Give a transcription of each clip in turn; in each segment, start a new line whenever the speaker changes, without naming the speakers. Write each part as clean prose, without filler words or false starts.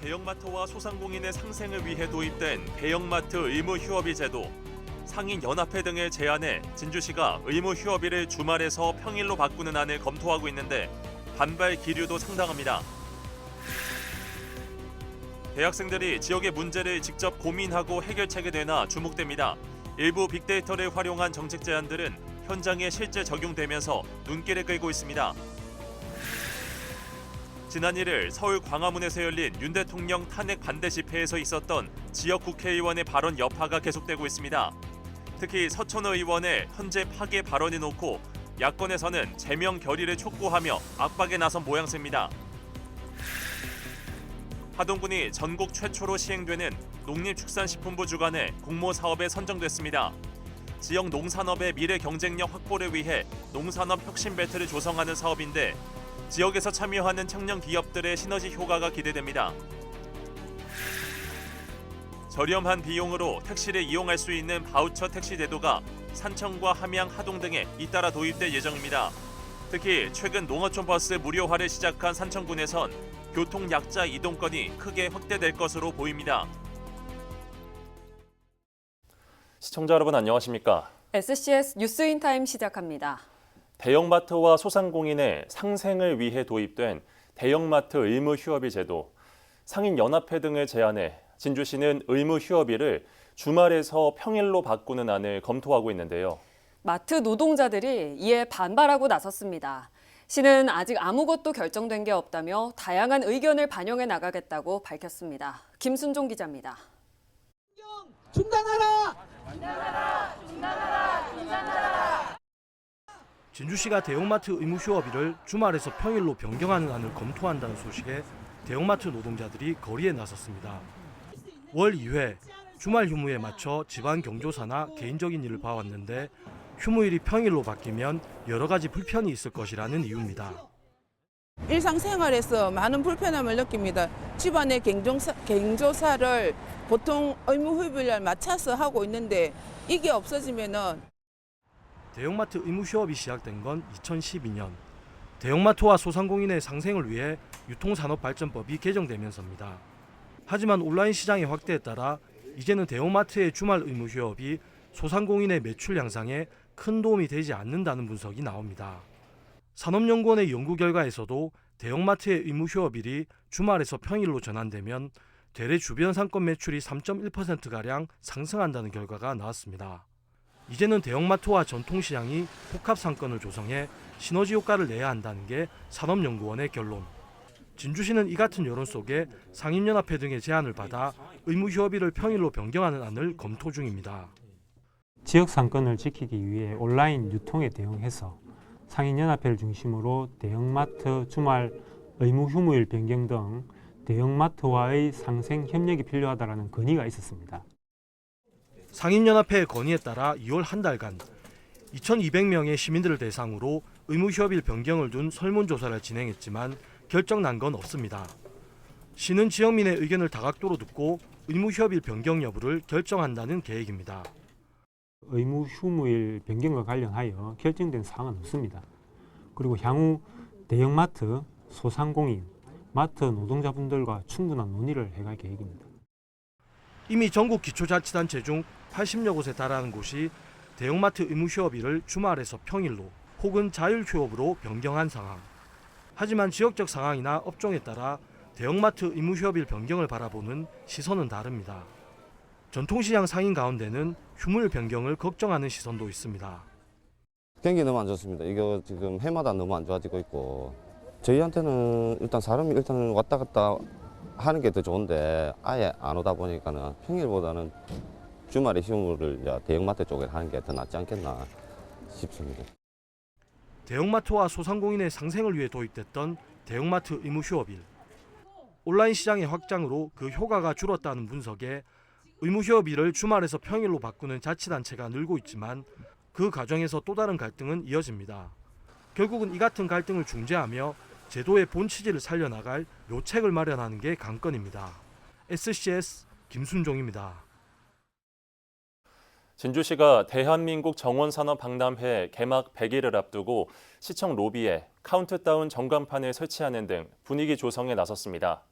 대형마트와 소상공인의 상생을 위해 도입된 대형마트 의무 휴업일 제도. 상인연합회 등의 제안에 진주시가 의무 휴업일을 주말에서 평일로 바꾸는 안을 검토하고 있는데 반발 기류도 상당합니다. 대학생들이 지역의 문제를 직접 고민하고 해결책을 내나 주목됩니다. 일부 빅데이터를 활용한 정책 제안들은 현장에 실제 적용되면서 눈길을 끌고 있습니다. 지난 1일 서울 광화문에서 열린 윤 대통령 탄핵 반대 집회에서 있었던 지역 국회의원의 발언 여파가 계속되고 있습니다. 특히 서천호 의원의 현재 파괴 발언을 놓고 야권에서는 제명 결의를 촉구하며 압박에 나선 모양새입니다. 하동군이 전국 최초로 시행되는 농림축산식품부 주관의 공모 사업에 선정됐습니다. 지역 농산업의 미래 경쟁력 확보를 위해 농산업 혁신벨트를 조성하는 사업인데 지역에서 참여하는 청년 기업들의 시너지 효과가 기대됩니다. 저렴한 비용으로 택시를 이용할 수 있는 바우처 택시 제도가 산청과 함양, 하동 등에 잇따라 도입될 예정입니다. 특히 최근 농어촌 버스 무료화를 시작한 산청군에선 교통 약자 이동권이 크게 확대될 것으로 보입니다. 시청자 여러분 안녕하십니까?
SCS 뉴스인타임 시작합니다.
대형마트와 소상공인의 상생을 위해 도입된 대형마트 의무 휴업일 제도. 상인연합회 등의 제안에 진주시는 의무 휴업일을 주말에서 평일로 바꾸는 안을 검토하고 있는데요.
마트 노동자들이 이에 반발하고 나섰습니다. 시는 아직 아무것도 결정된 게 없다며 다양한 의견을 반영해 나가겠다고 밝혔습니다. 김순종 기자입니다.
중단하라! 중단하라! 중단하라! 중단하라!
진주시가 대형마트 의무 휴업일을 주말에서 평일로 변경하는 안을 검토한다는 소식에 대형마트 노동자들이 거리에 나섰습니다. 월 2회 주말 휴무에 맞춰 집안 경조사나 개인적인 일을 봐왔는데 휴무일이 평일로 바뀌면 여러 가지 불편이 있을 것이라는 이유입니다.
일상생활에서 많은 불편함을 느낍니다. 집안의 경조사를 보통 의무 휴업일날 맞춰서 하고 있는데 이게 없어지면은
대형마트 의무 휴업이 시작된 건 2012년. 대형마트와 소상공인의 상생을 위해 유통산업발전법이 개정되면서입니다. 하지만 온라인 시장의 확대에 따라 이제는 대형마트의 주말 의무 휴업이 소상공인의 매출 향상에 큰 도움이 되지 않는다는 분석이 나옵니다. 산업연구원의 연구 결과에서도 대형마트의 의무 휴업일이 주말에서 평일로 전환되면 대래 주변 상권 매출이 3.1%가량 상승한다는 결과가 나왔습니다. 이제는 대형마트와 전통시장이 복합상권을 조성해 시너지 효과를 내야 한다는 게 산업연구원의 결론. 진주시는 이 같은 여론 속에 상인연합회 등의 제안을 받아 의무 휴업일을 평일로 변경하는 안을 검토 중입니다.
지역 상권을 지키기 위해 온라인 유통에 대응해서 상인연합회를 중심으로 대형마트 주말 의무 휴무일 변경 등 대형마트와의 상생 협력이 필요하다는 건의가 있었습니다.
상인연합회의 건의에 따라 2월 한 달간 2,200명의 시민들을 대상으로 의무 휴업일 변경을 둔 설문조사를 진행했지만 결정 난 건 없습니다. 시는 지역민의 의견을 다각도로 듣고 의무 휴업일 변경 여부를 결정한다는 계획입니다.
의무 휴무일 변경과 관련하여 결정된 사항은 없습니다. 그리고 향후 대형마트, 소상공인, 마트 노동자분들과 충분한 논의를 해갈 계획입니다.
이미 전국 기초자치단체 중 80여 곳에 달하는 곳이 대형마트 의무 휴업일을 주말에서 평일로 혹은 자율 휴업으로 변경한 상황. 하지만 지역적 상황이나 업종에 따라 대형마트 의무 휴업일 변경을 바라보는 시선은 다릅니다. 전통시장 상인 가운데는 휴무일 변경을 걱정하는 시선도 있습니다.
경기 너무 안 좋습니다. 이거 지금 해마다 너무 안 좋아지고 있고 저희한테는 일단 사람이 일단 왔다 갔다 하는 게 더 좋은데 아예 안 오다 보니까는 평일보다는 주말에 휴무를 대형마트 쪽에 하는 게 더 낫지 않겠나 싶습니다.
대형마트와 소상공인의 상생을 위해 도입됐던 대형마트 의무 휴업일. 온라인 시장의 확장으로 그 효과가 줄었다는 분석에 의무 휴업일을 주말에서 평일로 바꾸는 자치단체가 늘고 있지만 그 과정에서 또 다른 갈등은 이어집니다. 결국은 이 같은 갈등을 중재하며 제도의 본 취지를 살려나갈 묘책을 마련하는 게 관건입니다. SCS 김순종입니다.
진주시가 대한민국 정원산업박람회 개막 100일을 앞두고 시청 로비에 카운트다운 전광판을 설치하는 등 분위기 조성에 나섰습니다.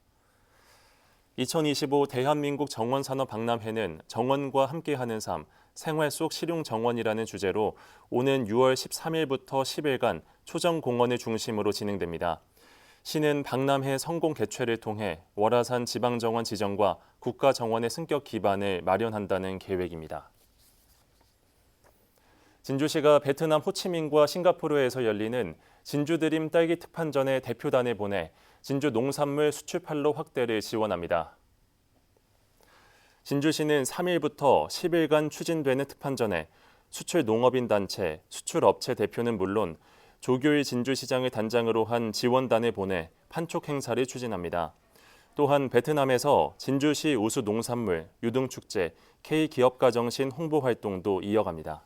2025 대한민국 정원산업 박람회는 정원과 함께하는 삶, 생활 속 실용 정원이라는 주제로 오는 6월 13일부터 10일간 초정공원을 중심으로 진행됩니다. 시는 박람회 성공 개최를 통해 월화산 지방정원 지정과 국가정원의 승격 기반을 마련한다는 계획입니다. 진주시가 베트남 호치민과 싱가포르에서 열리는 진주드림 딸기 특판전에 대표단을 보내 진주 농산물 수출판로 확대를 지원합니다. 진주시는 3일부터 10일간 추진되는 특판전에 수출 농업인 단체, 수출업체 대표는 물론 조교일 진주시장을 단장으로 한 지원단을 보내 판촉 행사를 추진합니다. 또한 베트남에서 진주시 우수 농산물, 유등축제, K기업가정신 홍보 활동도 이어갑니다.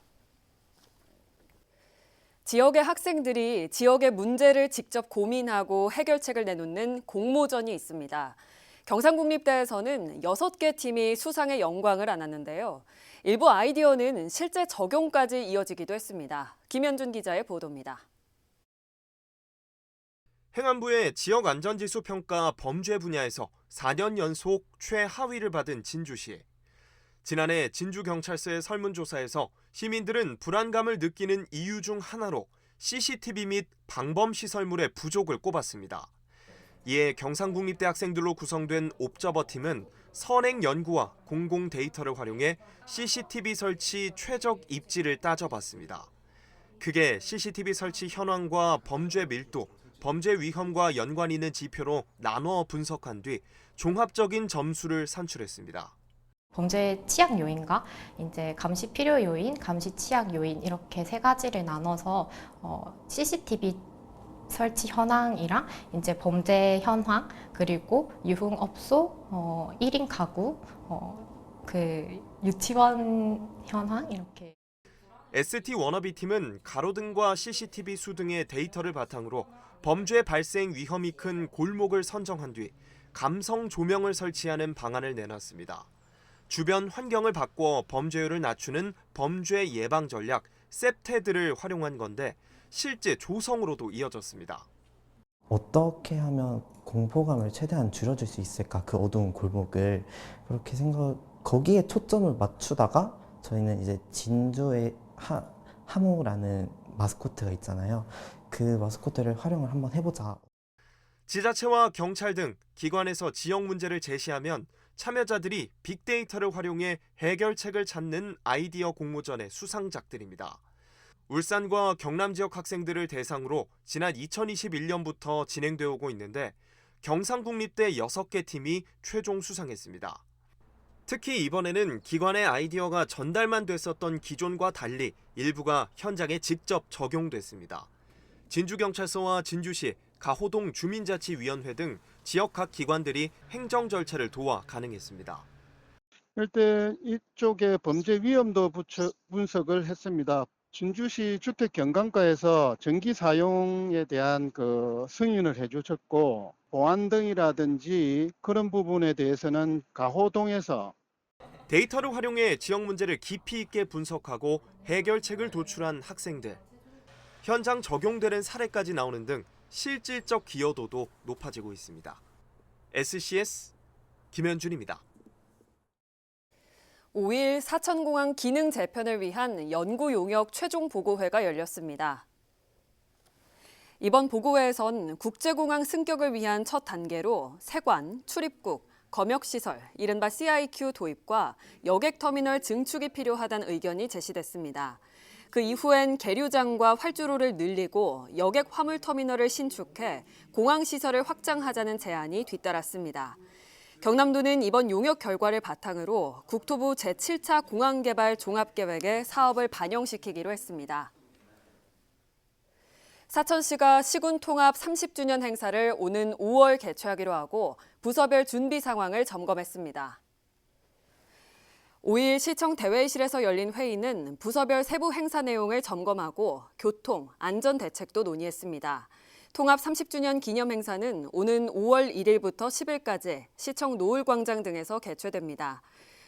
지역의 학생들이 지역의 문제를 직접 고민하고 해결책을 내놓는 공모전이 있습니다. 경상국립대에서는 6개 팀이 수상의 영광을 안았는데요. 일부 아이디어는 실제 적용까지 이어지기도 했습니다. 김현준 기자의 보도입니다.
행안부의 지역안전지수 평가 범죄 분야에서 4년 연속 최하위를 받은 진주시. 지난해 진주경찰서의 설문조사에서 시민들은 불안감을 느끼는 이유 중 하나로 CCTV 및 방범시설물의 부족을 꼽았습니다. 이에 경상국립대 학생들로 구성된 옵저버팀은 선행 연구와 공공 데이터를 활용해 CCTV 설치 최적 입지를 따져봤습니다. 그게 CCTV 설치 현황과 범죄 밀도, 범죄 위험과 연관 있는 지표로 나눠 분석한 뒤 종합적인 점수를 산출했습니다.
범죄 취약 요인과 이제 감시 필요 요인, 감시 취약 요인 이렇게 세 가지를 나눠서 CCTV 설치 현황이랑 이제 범죄 현황 그리고 유흥업소, 1인 가구, 그 유치원 현황 이렇게.
ST 워너비 팀은 가로등과 CCTV 수 등의 데이터를 바탕으로 범죄 발생 위험이 큰 골목을 선정한 뒤 감성 조명을 설치하는 방안을 내놨습니다. 주변 환경을 바꿔 범죄율을 낮추는 범죄 예방 전략 셉테드를 활용한 건데 실제 조성으로도 이어졌습니다.
어떻게 하면 공포감을 최대한 줄여줄 수 있을까? 그 어두운 골목을 그렇게 거기에 초점을 맞추다가 저희는 이제 진주의 하모라는 마스코트가 있잖아요. 그 마스코트를 활용을 한번 해보자.
지자체와 경찰 등 기관에서 지역 문제를 제시하면 참여자들이 빅데이터를 활용해 해결책을 찾는 아이디어 공모전의 수상작들입니다. 울산과 경남 지역 학생들을 대상으로 지난 2021년부터 진행되어 오고 있는데 경상국립대 6개 팀이 최종 수상했습니다. 특히 이번에는 기관의 아이디어가 전달만 됐었던 기존과 달리 일부가 현장에 직접 적용됐습니다. 진주경찰서와 진주시, 가호동 주민자치위원회 등 지역 각 기관들이 행정 절차를 도와 가능했습니다.
일단 이쪽에 범죄 위험도 분석을 했습니다. 진주시 주택경관과에서 전기 사용에 대한 승인을 해주셨고 보안 등이라든지 그런 부분에 대해서는 가호동에서
데이터를 활용해 지역 문제를 깊이 있게 분석하고 해결책을 도출한 학생들. 현장 적용되는 사례까지 나오는 등 실질적 기여도도 높아지고 있습니다. SCS 김현준입니다.
5일 사천공항 기능 재편을 위한 연구 용역 최종 보고회가 열렸습니다. 이번 보고회에선 국제공항 승격을 위한 첫 단계로 세관, 출입국, 검역시설, 이른바 CIQ 도입과 여객터미널 증축이 필요하다는 의견이 제시됐습니다. 그 이후엔 계류장과 활주로를 늘리고 여객 화물터미널을 신축해 공항시설을 확장하자는 제안이 뒤따랐습니다. 경남도는 이번 용역 결과를 바탕으로 국토부 제7차 공항개발 종합계획에 사업을 반영시키기로 했습니다. 사천시가 시군 통합 30주년 행사를 오는 5월 개최하기로 하고 부서별 준비 상황을 점검했습니다. 5일 시청 대회의실에서 열린 회의는 부서별 세부 행사 내용을 점검하고 교통, 안전 대책도 논의했습니다. 통합 30주년 기념 행사는 오는 5월 1일부터 10일까지 시청 노을광장 등에서 개최됩니다.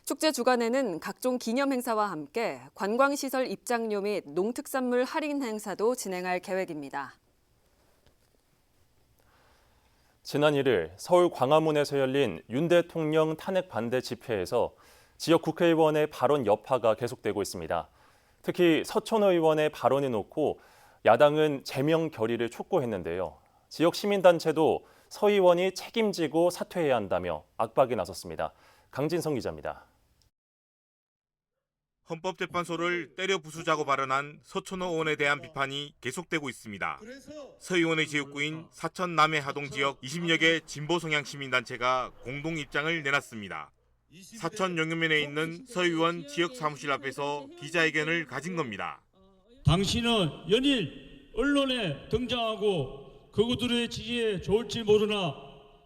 축제 주간에는 각종 기념 행사와 함께 관광시설 입장료 및 농특산물 할인 행사도 진행할 계획입니다.
지난 1일 서울 광화문에서 열린 윤 대통령 탄핵 반대 집회에서 지역 국회의원의 발언 여파가 계속되고 있습니다. 특히 서천 의원의 발언을 놓고 야당은 제명 결의를 촉구했는데요. 지역 시민단체도 서 의원이 책임지고 사퇴해야 한다며 압박에 나섰습니다. 강진성 기자입니다.
헌법재판소를 때려 부수자고 발언한 서천호 의원에 대한 비판이 계속되고 있습니다. 서 의원의 지역구인 사천 남해 하동 지역 20여 개 진보 성향 시민단체가 공동 입장을 내놨습니다. 사천 영유면에 있는 서 의원 지역 사무실 앞에서 기자회견을 가진 겁니다.
당신은 연일 언론에 등장하고 그들의 지지에 좋을지 모르나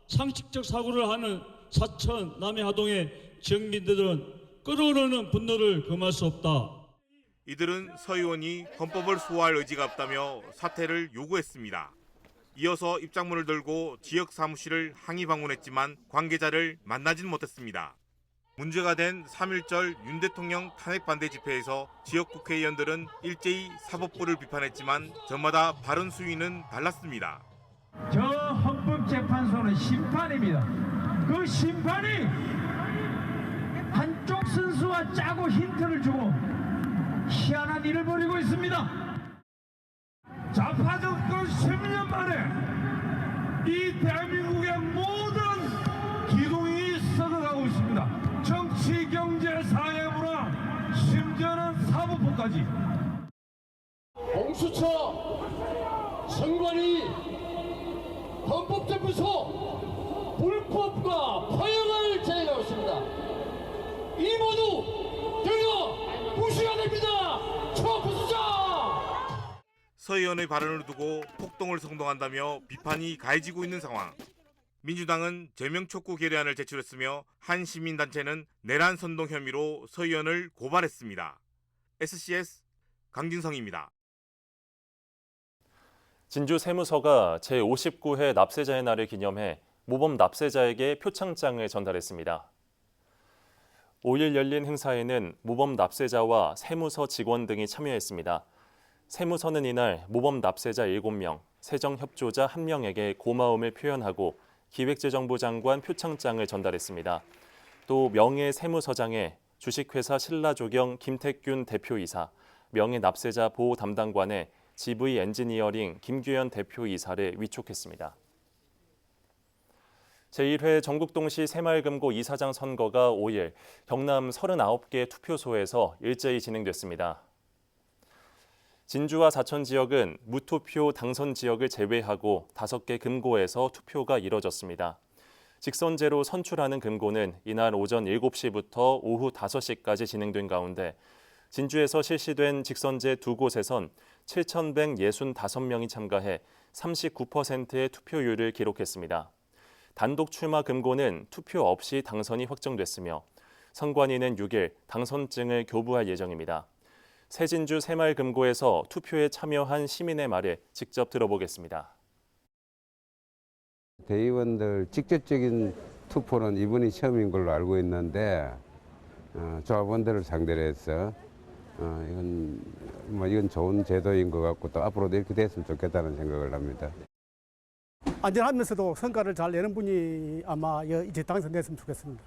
상식적 사고를 하는 사천 남해 하동의 지역민들은 끌어오르는 분노를 금할 수 없다.
이들은 서 의원이 헌법을 수호할 의지가 없다며 사퇴를 요구했습니다. 이어서 입장문을 들고 지역 사무실을 항의 방문했지만 관계자를 만나진 못했습니다. 문제가 된 3.1절 윤 대통령 탄핵 반대 집회에서 지역 국회의원들은 일제히 사법부를 비판했지만 저마다 발언 수위는 달랐습니다.
저 헌법재판소는 심판입니다. 그 심판이 한쪽 선수와 짜고 힌트를 주고 희한한 일을 벌이고 있습니다. 좌파 정권 10년 만에 이 대한민국의 모든 기동이 썩어가고 있습니다. 정치, 경제, 사회, 문화, 심지어는 사법부까지.
공수처, 선관위, 헌법재판소 불법과 파행을 제기하고 있습니다. 이 모두 결과 무시해야 됩니다. 초부수자!
서 의원의 발언을 두고 폭동을 선동한다며 비판이 가해지고 있는 상황. 민주당은 제명 촉구 결의안을 제출했으며 한 시민단체는 내란 선동 혐의로 서 의원을 고발했습니다. SCS 강진성입니다.
진주 세무서가 제59회 납세자의 날을 기념해 모범 납세자에게 표창장을 전달했습니다. 5일 열린 행사에는 모범 납세자와 세무서 직원 등이 참여했습니다. 세무서는 이날 모범 납세자 7명, 세정협조자 1명에게 고마움을 표현하고 기획재정부 장관 표창장을 전달했습니다. 또 명예세무서장에 주식회사 신라조경 김택균 대표이사, 명예납세자 보호 담당관에 GV 엔지니어링 김규현 대표이사를 위촉했습니다. 제1회 전국동시 새마을금고 이사장 선거가 5일 경남 39개 투표소에서 일제히 진행됐습니다. 진주와 사천 지역은 무투표 당선 지역을 제외하고 5개 금고에서 투표가 이뤄졌습니다. 직선제로 선출하는 금고는 이날 오전 7시부터 오후 5시까지 진행된 가운데 진주에서 실시된 직선제 2곳에선 7,165명이 참가해 39%의 투표율을 기록했습니다. 단독 출마 금고는 투표 없이 당선이 확정됐으며 선관위는 6일 당선증을 교부할 예정입니다. 새진주 새마을금고에서 투표에 참여한 시민의 말을 직접 들어보겠습니다.
대의원들 직접적인 투표는 이번이 처음인 걸로 알고 있는데 조합원들을 상대로 해서 이건 좋은 제도인 것 같고 또 앞으로도 이렇게 됐으면 좋겠다는 생각을 합니다.
안전하면서도 성과를 잘 내는 분이 아마 이제 당선됐으면 좋겠습니다.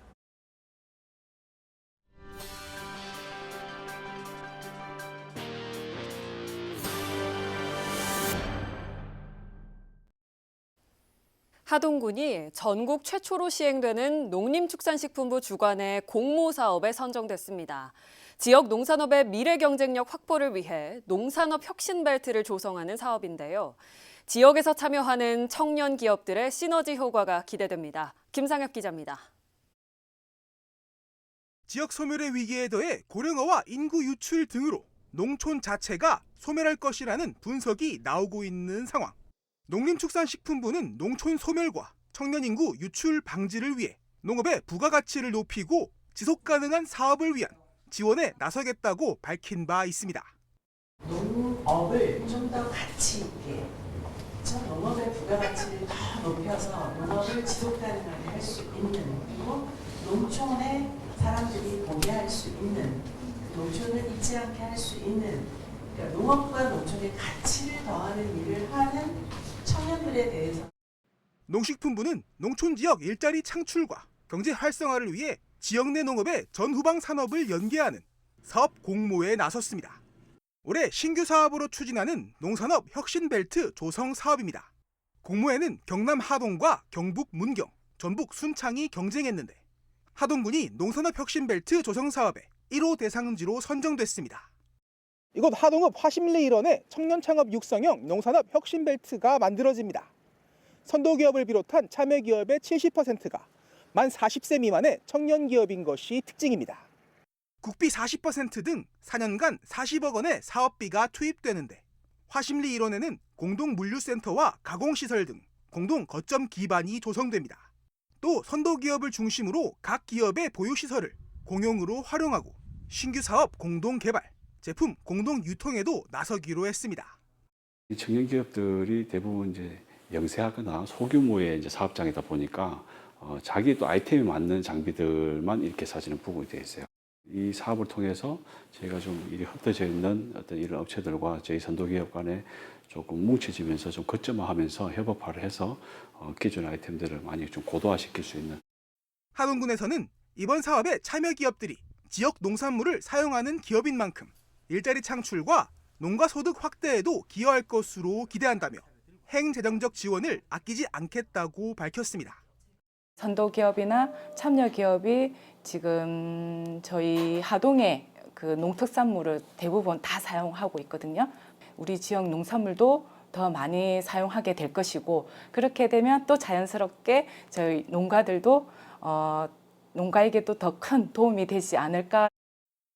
하동군이 전국 최초로 시행되는 농림축산식품부 주관의 공모 사업에 선정됐습니다. 지역 농산업의 미래 경쟁력 확보를 위해 농산업 혁신벨트를 조성하는 사업인데요. 지역에서 참여하는 청년 기업들의 시너지 효과가 기대됩니다. 김상엽 기자입니다.
지역 소멸의 위기에 더해 고령화와 인구 유출 등으로 농촌 자체가 소멸할 것이라는 분석이 나오고 있는 상황. 농림축산식품부는 농촌 소멸과 청년 인구 유출 방지를 위해 농업의 부가가치를 높이고 지속가능한 사업을 위한 지원에 나서겠다고 밝힌 바 있습니다.
농업을 좀 더 가치 있게, 농업의 부가가치를 더 높여서 농업을 지속가능하게 할 수 있는, 그리고 농촌에 사람들이 보게 할 수 있는, 농촌을 잊지 않게 할 수 있는, 그러니까 농업과 농촌의 가치를 더하는 일을 하는 청년들에 대해서.
농식품부는 농촌 지역 일자리 창출과 경제 활성화를 위해 지역 내 농업의 전후방 산업을 연계하는 사업 공모에 나섰습니다. 올해 신규 사업으로 추진하는 농산업 혁신벨트 조성 사업입니다. 공모에는 경남 하동과 경북 문경, 전북 순창이 경쟁했는데 하동군이 농산업 혁신벨트 조성 사업의 1호 대상지로 선정됐습니다. 이곳 하동읍 화심리 일원의 청년 창업 육성형 농산업 혁신벨트가 만들어집니다. 선도기업을 비롯한 참여기업의 70%가 만 40세 미만의 청년 기업인 것이 특징입니다. 국비 40% 등 4년간 40억 원의 사업비가 투입되는데 화심리 일원에는 공동 물류센터와 가공시설 등 공동 거점 기반이 조성됩니다. 또 선도기업을 중심으로 각 기업의 보유시설을 공용으로 활용하고 신규 사업 공동 개발, 제품 공동 유통에도 나서기로 했습니다.
청년 기업들이 대부분 이제 영세하거나 소규모의 이제 사업장이다 보니까 자기 또 아이템에 맞는 장비들만 이렇게 사지는 부분이 되어 있어요. 이 사업을 통해서 저희가 좀 일이 흩어져 있는 어떤 이런 업체들과 저희 선도기업 간에 조금 뭉쳐지면서 좀 거점화하면서 협업화를 해서 기존 아이템들을 많이 좀 고도화시킬 수 있는.
하동군에서는 이번 사업에 참여 기업들이 지역 농산물을 사용하는 기업인 만큼 일자리 창출과 농가 소득 확대에도 기여할 것으로 기대한다며 행재정적 지원을 아끼지 않겠다고 밝혔습니다.
선도기업이나 참여기업이 지금 저희 하동의 그 농특산물을 대부분 다 사용하고 있거든요. 우리 지역 농산물도 더 많이 사용하게 될 것이고 그렇게 되면 또 자연스럽게 저희 농가들도 농가에게도 더 큰 도움이 되지 않을까.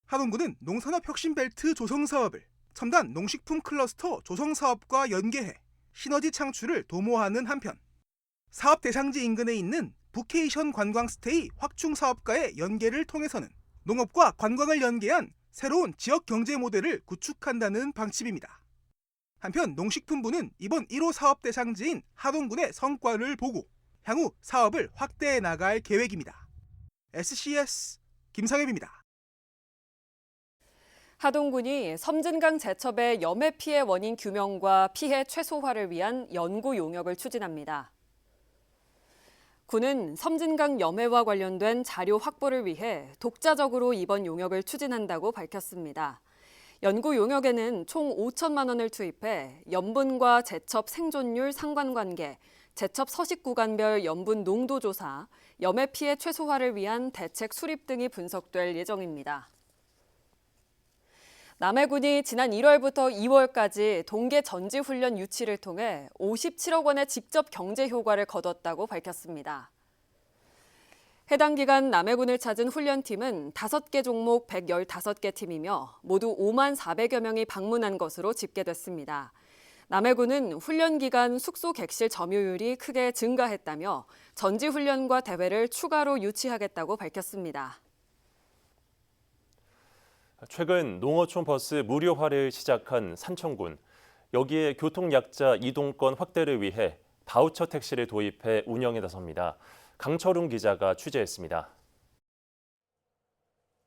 하동군은 농산업 혁신벨트 조성 사업을 첨단 농식품 클러스터 조성 사업과 연계해 시너지 창출을 도모하는 한편 사업 대상지 인근에 있는 부케이션 관광스테이 확충 사업과의 연계를 통해서는 농업과 관광을 연계한 새로운 지역 경제 모델을 구축한다는 방침입니다. 한편 농식품부는 이번 1호 사업 대상지인 하동군의 성과를 보고 향후 사업을 확대해 나갈 계획입니다. SCS 김상엽입니다.
하동군이 섬진강 제첩의 염해 피해 원인 규명과 피해 최소화를 위한 연구 용역을 추진합니다. 군은 섬진강 염해와 관련된 자료 확보를 위해 독자적으로 이번 용역을 추진한다고 밝혔습니다. 연구 용역에는 총 5천만 원을 투입해 염분과 제첩 생존율 상관관계, 제첩 서식 구간별 염분 농도 조사, 염해 피해 최소화를 위한 대책 수립 등이 분석될 예정입니다. 남해군이 지난 1월부터 2월까지 동계 전지훈련 유치를 통해 57억 원의 직접 경제 효과를 거뒀다고 밝혔습니다. 해당 기간 남해군을 찾은 훈련팀은 5개 종목 115개 팀이며 모두 5만 400여 명이 방문한 것으로 집계됐습니다. 남해군은 훈련 기간 숙소 객실 점유율이 크게 증가했다며 전지훈련과 대회를 추가로 유치하겠다고 밝혔습니다.
최근 농어촌 버스 무료화를 시작한 산청군. 여기에 교통약자 이동권 확대를 위해 바우처 택시를 도입해 운영에 나섭니다. 강철웅 기자가 취재했습니다.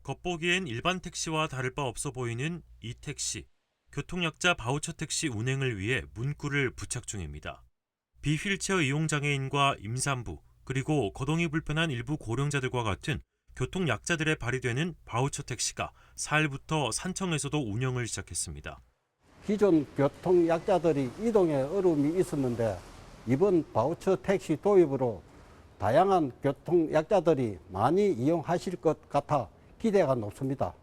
겉보기엔 일반 택시와 다를 바 없어 보이는 이 택시. 교통약자 바우처 택시 운행을 위해 문구를 부착 중입니다. 비휠체어 이용장애인과 임산부, 그리고 거동이 불편한 일부 고령자들과 같은 교통약자들에 발휘되는 바우처 택시가 4일부터 산청에서도 운영을 시작했습니다.
기존 교통약자들이 이동에 어려움이 있었는데 이번 바우처 택시 도입으로 다양한 교통약자들이 많이 이용하실 것 같아 기대가 높습니다.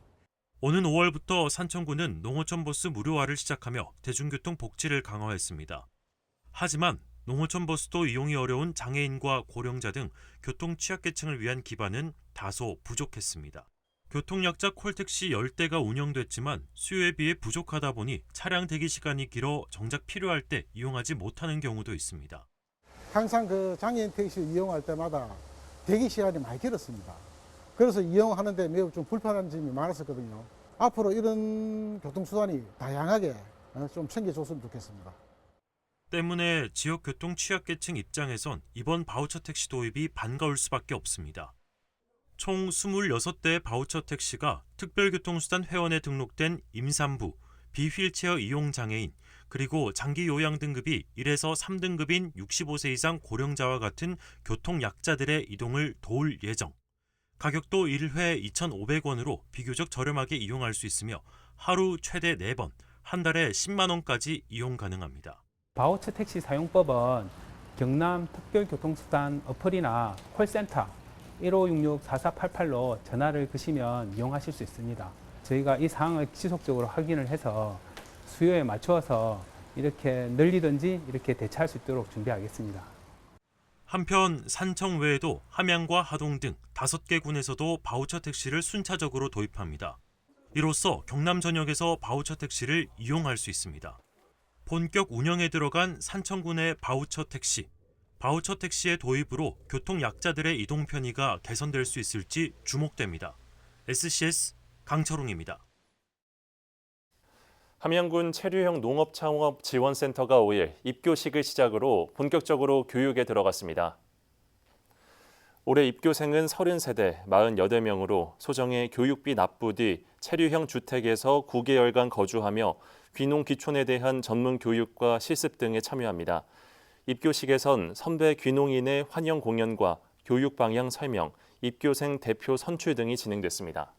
오는 5월부터 산청군은 농어촌 버스 무료화를 시작하며 대중교통 복지를 강화했습니다. 하지만 농어촌 버스도 이용이 어려운 장애인과 고령자 등 교통 취약계층을 위한 기반은 다소 부족했습니다. 교통약자 콜택시 10대가 운영됐지만 수요에 비해 부족하다 보니 차량 대기 시간이 길어 정작 필요할 때 이용하지 못하는 경우도 있습니다.
항상 그 장애인 택시 이용할 때마다 대기 시간이 많이 길었습니다. 그래서 이용하는데 매우 좀 불편한 점이 많았었거든요. 앞으로 이런 교통수단이 다양하게 좀 챙겨줬으면 좋겠습니다.
때문에 지역 교통 취약계층 입장에선 이번 바우처 택시 도입이 반가울 수밖에 없습니다. 총 26대의 바우처 택시가 특별교통수단 회원에 등록된 임산부, 비휠체어 이용장애인, 그리고 장기 요양 등급이 1에서 3등급인 65세 이상 고령자와 같은 교통약자들의 이동을 도울 예정. 가격도 1회 2,500원으로 비교적 저렴하게 이용할 수 있으며 하루 최대 4번, 한 달에 10만 원까지 이용 가능합니다.
바우처 택시 사용법은 경남 특별교통수단 어플이나 콜센터 1566-4488로 전화를 거시면 이용하실 수 있습니다. 저희가 이 사항을 지속적으로 확인을 해서 수요에 맞추어서 이렇게 늘리든지 이렇게 대체할 수 있도록 준비하겠습니다.
한편 산청 외에도 함양과 하동 등 5개 군에서도 바우처 택시를 순차적으로 도입합니다. 이로써 경남 전역에서 바우처 택시를 이용할 수 있습니다. 본격 운영에 들어간 산청군의 바우처 택시의 도입으로 교통약자들의 이동 편의가 개선될 수 있을지 주목됩니다. SCS 강철웅입니다.
함양군 체류형 농업창업지원센터가 5일 입교식을 시작으로 본격적으로 교육에 들어갔습니다. 올해 입교생은 30세대 48명으로 소정의 교육비 납부 뒤 체류형 주택에서 9개월간 거주하며 귀농 귀촌에 대한 전문 교육과 실습 등에 참여합니다. 입교식에선 선배 귀농인의 환영 공연과 교육 방향 설명, 입교생 대표 선출 등이 진행됐습니다.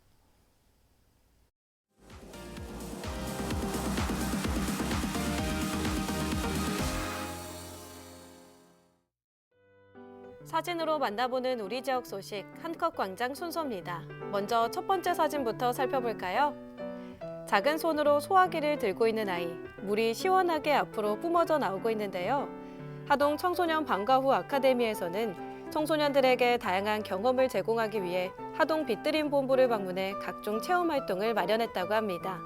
사진으로 만나보는 우리 지역 소식 한컷광장 순서입니다. 먼저 첫 번째 사진부터 살펴볼까요? 작은 손으로 소화기를 들고 있는 아이, 물이 시원하게 앞으로 뿜어져 나오고 있는데요. 하동 청소년 방과 후 아카데미에서는 청소년들에게 다양한 경험을 제공하기 위해 하동 빗드림 본부를 방문해 각종 체험 활동을 마련했다고 합니다.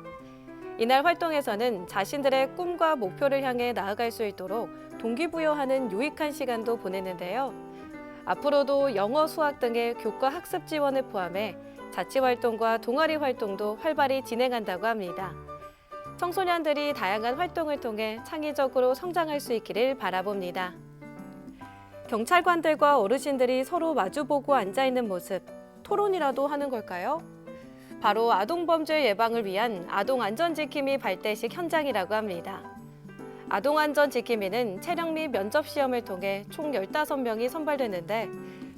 이날 활동에서는 자신들의 꿈과 목표를 향해 나아갈 수 있도록 동기부여하는 유익한 시간도 보냈는데요. 앞으로도 영어, 수학 등의 교과 학습 지원을 포함해 자치활동과 동아리 활동도 활발히 진행한다고 합니다. 청소년들이 다양한 활동을 통해 창의적으로 성장할 수 있기를 바라봅니다. 경찰관들과 어르신들이 서로 마주보고 앉아있는 모습, 토론이라도 하는 걸까요? 바로 아동범죄 예방을 위한 아동안전지킴이 발대식 현장이라고 합니다. 아동안전지킴이는 체력 및 면접시험을 통해 총 15명이 선발되는데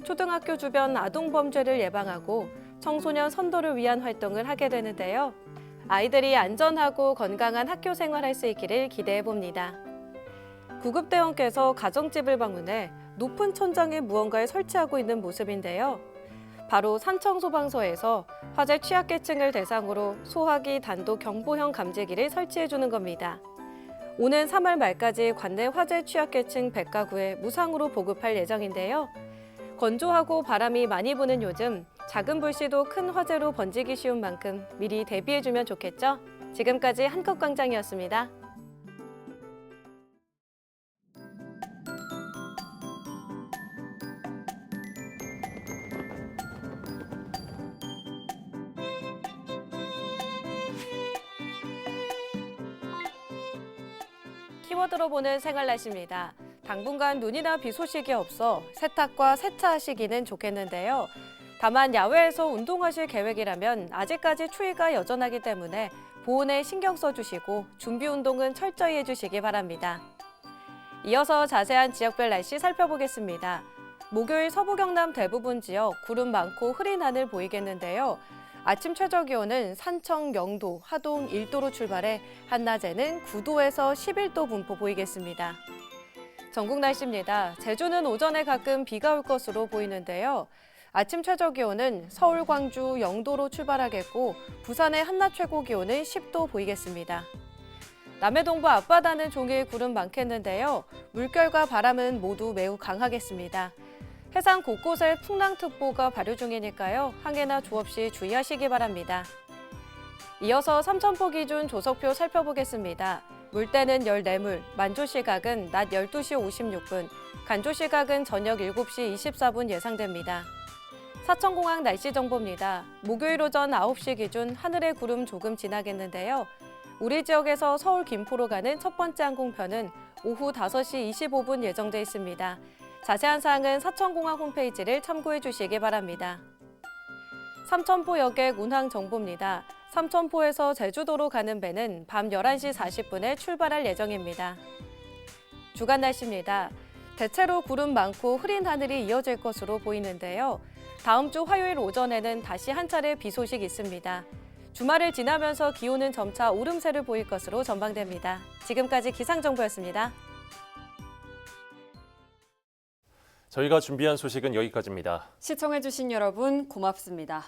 초등학교 주변 아동범죄를 예방하고 청소년 선도를 위한 활동을 하게 되는데요. 아이들이 안전하고 건강한 학교 생활할 수 있기를 기대해봅니다. 구급대원께서 가정집을 방문해 높은 천장에 무언가를 설치하고 있는 모습인데요. 바로 산청소방서에서 화재 취약계층을 대상으로 소화기 단독 경보형 감지기를 설치해주는 겁니다. 오는 3월 말까지 관내 화재 취약계층 100가구에 무상으로 보급할 예정인데요. 건조하고 바람이 많이 부는 요즘 작은 불씨도 큰 화재로 번지기 쉬운 만큼 미리 대비해주면 좋겠죠? 지금까지 한컷광장이었습니다. 키워드로 보는 생활 날씨입니다. 당분간 눈이나 비 소식이 없어 세탁과 세차하시기는 좋겠는데요. 다만 야외에서 운동하실 계획이라면 아직까지 추위가 여전하기 때문에 보온에 신경 써주시고 준비 운동은 철저히 해주시기 바랍니다. 이어서 자세한 지역별 날씨 살펴보겠습니다. 목요일 서부 경남 대부분 지역 구름 많고 흐린 하늘 보이겠는데요. 아침 최저 기온은 산청, 영도, 하동 1도로 출발해 한낮에는 9도에서 11도 분포 보이겠습니다. 전국 날씨입니다. 제주는 오전에 가끔 비가 올 것으로 보이는데요. 아침 최저 기온은 서울, 광주 0도로 출발하겠고 부산의 한낮 최고 기온은 10도 보이겠습니다. 남해동부 앞바다는 종일 구름 많겠는데요. 물결과 바람은 모두 매우 강하겠습니다. 해상 곳곳에 풍랑특보가 발효 중이니까요. 항해나 조업 시 주의하시기 바랍니다. 이어서 삼천포 기준 조석표 살펴보겠습니다. 물때는 14물, 만조시각은 낮 12시 56분, 간조시각은 저녁 7시 24분 예상됩니다. 사천공항 날씨 정보입니다. 목요일 오전 9시 기준 하늘에 구름 조금 지나겠는데요. 우리 지역에서 서울 김포로 가는 첫 번째 항공편은 오후 5시 25분 예정돼 있습니다. 자세한 사항은 사천공항 홈페이지를 참고해 주시기 바랍니다. 삼천포 여객 운항 정보입니다. 삼천포에서 제주도로 가는 배는 밤 11시 40분에 출발할 예정입니다. 주간 날씨입니다. 대체로 구름 많고 흐린 하늘이 이어질 것으로 보이는데요. 다음 주 화요일 오전에는 다시 한 차례 비 소식 있습니다. 주말을 지나면서 기온은 점차 오름세를 보일 것으로 전망됩니다. 지금까지 기상정보였습니다.
저희가 준비한 소식은 여기까지입니다.
시청해주신 여러분 고맙습니다.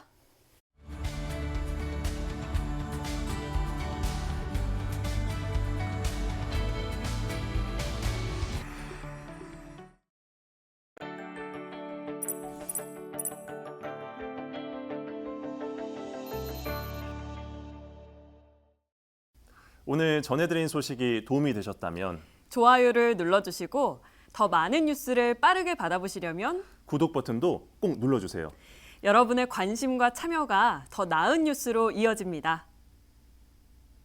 오늘 전해드린 소식이 도움이 되셨다면
좋아요를 눌러주시고 더 많은 뉴스를 빠르게 받아보시려면
구독 버튼도 꼭 눌러주세요.
여러분의 관심과 참여가 더 나은 뉴스로 이어집니다.